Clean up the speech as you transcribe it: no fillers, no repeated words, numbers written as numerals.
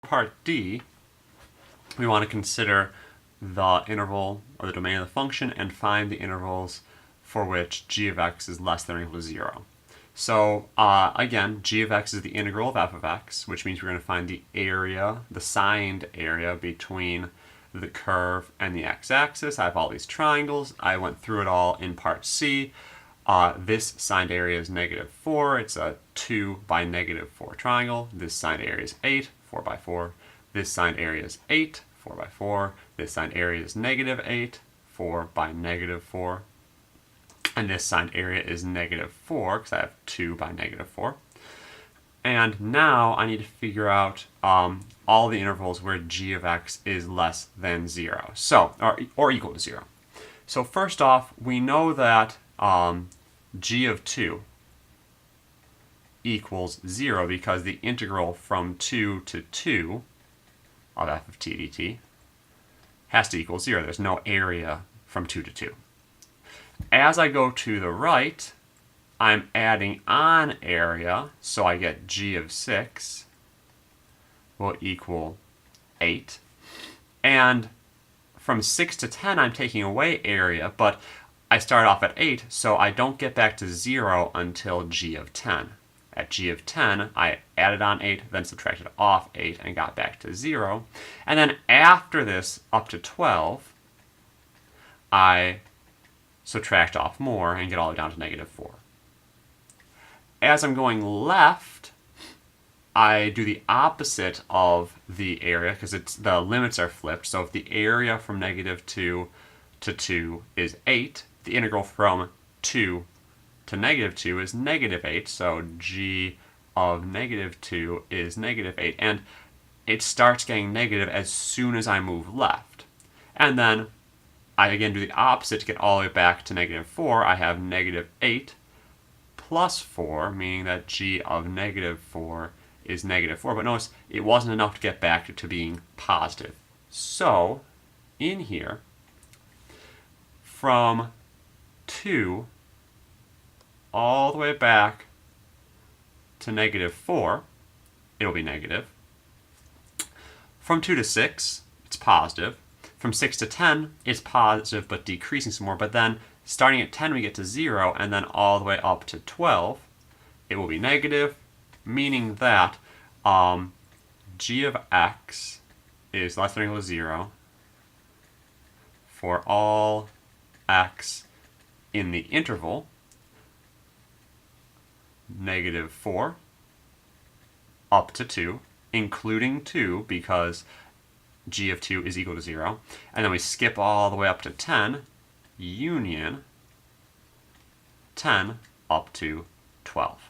part D, we want to consider the interval or the domain of the function and find the intervals for which g of x is less than or equal to 0. So again, g of x is the integral of f of x, which means we're going to find the area, the signed area between the curve and the x-axis. I have all these triangles. I went through it all in part C. This signed area is -4. It's a 2 by -4 triangle. This signed area is 8, 4 by 4. This signed area is 8, 4 by 4. This signed area is -8, 4 by -4. And this signed area is -4 because I have 2 by -4. And now I need to figure out all the intervals where g of x is less than 0, so or equal to 0. So first off, we know that g of 2 equals 0 because the integral from 2 to 2 of f of t dt has to equal 0. There's no area from 2 to 2. As I go to the right, I'm adding on area, so I get g of 6 will equal 8. And from 6 to 10, I'm taking away area, but I start off at 8, so I don't get back to 0 until g of 10. At g of 10, I added on 8, then subtracted off 8, and got back to 0. And then after this, up to 12, I subtract off more and get all the way down to -4. As I'm going left, I do the opposite of the area because the limits are flipped. So if the area from -2 to 2 is 8, the integral from 2 to -2 is -8. So g of -2 is -8. And it starts getting negative as soon as I move left. And then I again do the opposite to get all the way back to -4. I have -8 plus 4, meaning that g of -4 is -4. But notice it wasn't enough to get back to being positive. So in here, from 2 all the way back to -4, it'll be negative. From 2 to 6, it's positive. From 6 to 10, it's positive but decreasing some more. But then starting at 10, we get to 0, and then all the way up to 12, it will be negative, meaning that g of x is less than or equal to 0 for all x in the interval -4 up to 2, including 2 because g of 2 is equal to 0. And then we skip all the way up to 10, union 10 up to 12.